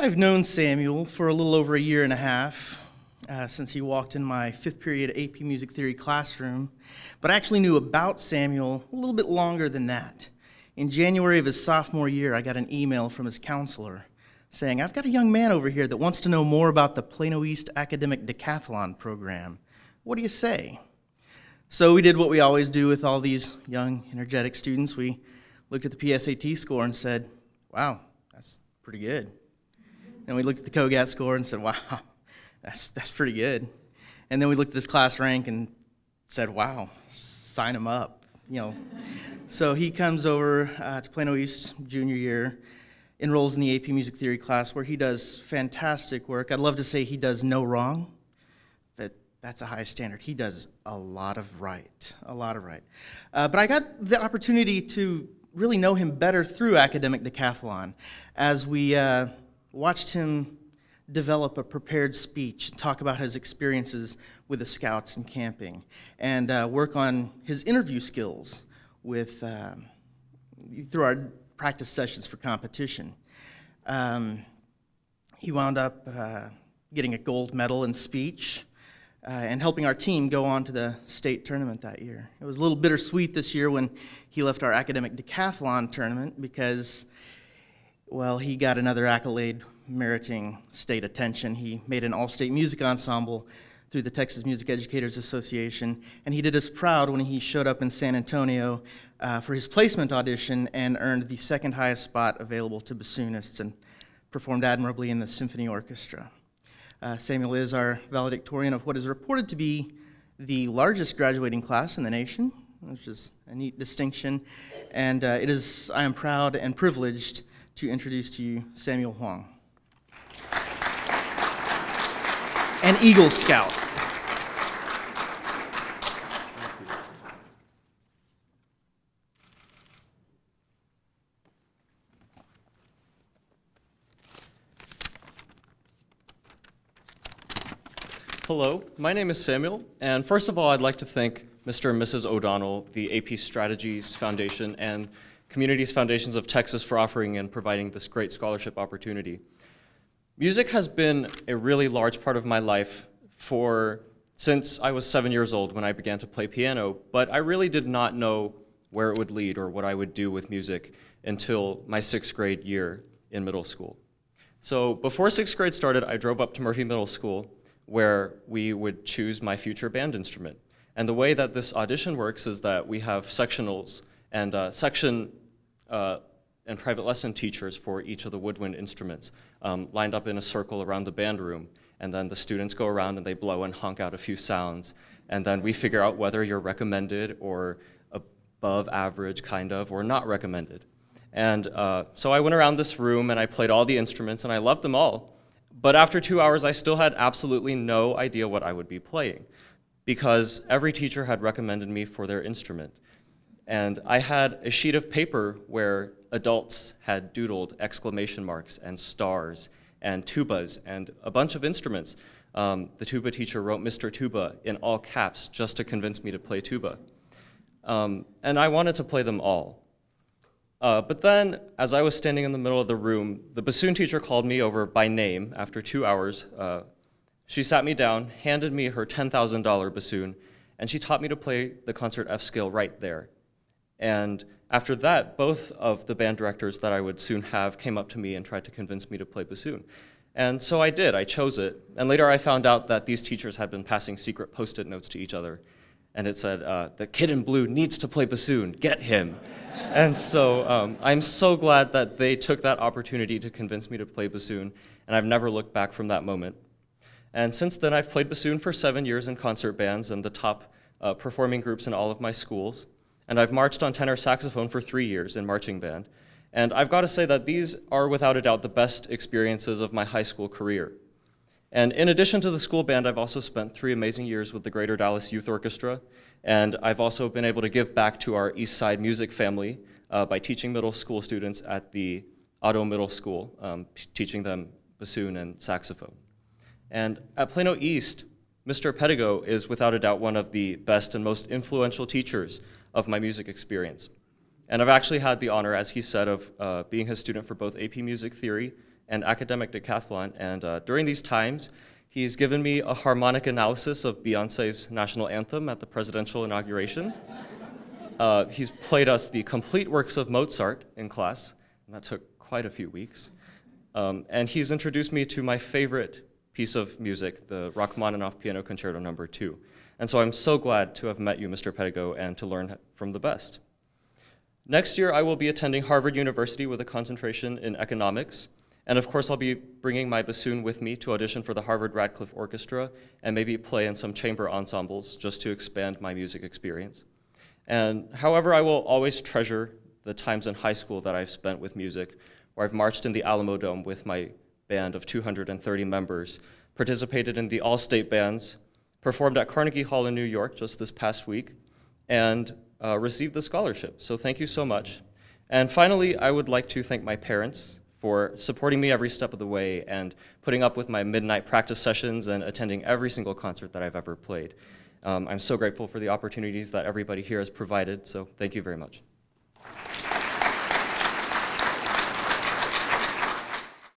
I've known Samuel for a little over a year and a half, since he walked in my fifth period AP Music Theory classroom, but I actually knew about Samuel a little bit longer than that. In January of his sophomore year, I got an email from his counselor saying, "I've got a young man over here that wants to know more about the Plano East Academic Decathlon program. What do you say?" So we did what we always do with all these young, energetic students. We looked at the PSAT score and said, "Wow, that's pretty good." And we looked at the COGAT score and said, "Wow, that's pretty good." And then we looked at his class rank and said, "Wow, sign him up." So he comes over to Plano East junior year, enrolls in the AP Music Theory class where he does fantastic work. I'd love to say he does no wrong, but that's a high standard. He does a lot of right, but I got the opportunity to really know him better through Academic Decathlon as we watched him develop a prepared speech, talk about his experiences with the Scouts and camping, and work on his interview skills with through our practice sessions for competition. He wound up getting a gold medal in speech and helping our team go on to the state tournament that year. It was a little bittersweet this year when he left our academic decathlon tournament because, well, he got another accolade meriting state attention. He made an all-state music ensemble through the Texas Music Educators Association, and he did us proud when he showed up in San Antonio for his placement audition and earned the second highest spot available to bassoonists and performed admirably in the symphony orchestra. Samuel is our valedictorian of what is reported to be the largest graduating class in the nation, which is a neat distinction, and I am proud and privileged to introduce to you Samuel Huang, an Eagle Scout. Hello, my name is Samuel, and first of all, I'd like to thank Mr. and Mrs. O'Donnell, the AP Strategies Foundation, and Communities Foundations of Texas for offering and providing this great scholarship opportunity. Music has been a really large part of my life since I was 7 years old when I began to play piano, but I really did not know where it would lead or what I would do with music until my 6th grade year in middle school. So before 6th grade started, I drove up to Murphy Middle School where we would choose my future band instrument. And the way that this audition works is that we have sectionals and section and private lesson teachers for each of the woodwind instruments lined up in a circle around the band room. And then the students go around and they blow and honk out a few sounds. And then we figure out whether you're recommended or above average, kind of, or not recommended. And so I went around this room and I played all the instruments and I loved them all. But after 2 hours, I still had absolutely no idea what I would be playing because every teacher had recommended me for their instrument. And I had a sheet of paper where adults had doodled exclamation marks and stars and tubas and a bunch of instruments. The tuba teacher wrote Mr. Tuba in all caps just to convince me to play tuba. And I wanted to play them all. But then, as I was standing in the middle of the room, the bassoon teacher called me over by name after 2 hours. She sat me down, handed me her $10,000 bassoon, and she taught me to play the concert F scale right there. And after that, both of the band directors that I would soon have came up to me and tried to convince me to play bassoon. And so I did, I chose it. And later I found out that these teachers had been passing secret Post-it notes to each other. And it said, "The kid in blue needs to play bassoon, get him." And so I'm so glad that they took that opportunity to convince me to play bassoon, and I've never looked back from that moment. And since then, I've played bassoon for 7 years in concert bands and the top performing groups in all of my schools. And I've marched on tenor saxophone for 3 years in marching band. And I've got to say that these are without a doubt the best experiences of my high school career. And in addition to the school band, I've also spent 3 amazing years with the Greater Dallas Youth Orchestra, and I've also been able to give back to our East Side music family by teaching middle school students at the Otto Middle School, teaching them bassoon and saxophone. And at Plano East, Mr. Pedigo is without a doubt one of the best and most influential teachers of my music experience. And I've actually had the honor, as he said, of being his student for both AP Music Theory and academic decathlon. And during these times, he's given me a harmonic analysis of Beyonce's national anthem at the presidential inauguration. He's played us the complete works of Mozart in class, and that took quite a few weeks. And he's introduced me to my favorite piece of music, the Rachmaninoff Piano Concerto No. 2. And so I'm so glad to have met you, Mr. Pedigo, and to learn from the best. Next year, I will be attending Harvard University with a concentration in economics. And of course, I'll be bringing my bassoon with me to audition for the Harvard Radcliffe Orchestra and maybe play in some chamber ensembles just to expand my music experience. And however, I will always treasure the times in high school that I've spent with music, where I've marched in the Alamo Dome with my band of 230 members, participated in the all-state bands, performed at Carnegie Hall in New York just this past week, and received the scholarship. So thank you so much. And finally, I would like to thank my parents for supporting me every step of the way and putting up with my midnight practice sessions and attending every single concert that I've ever played. I'm so grateful for the opportunities that everybody here has provided, so thank you very much.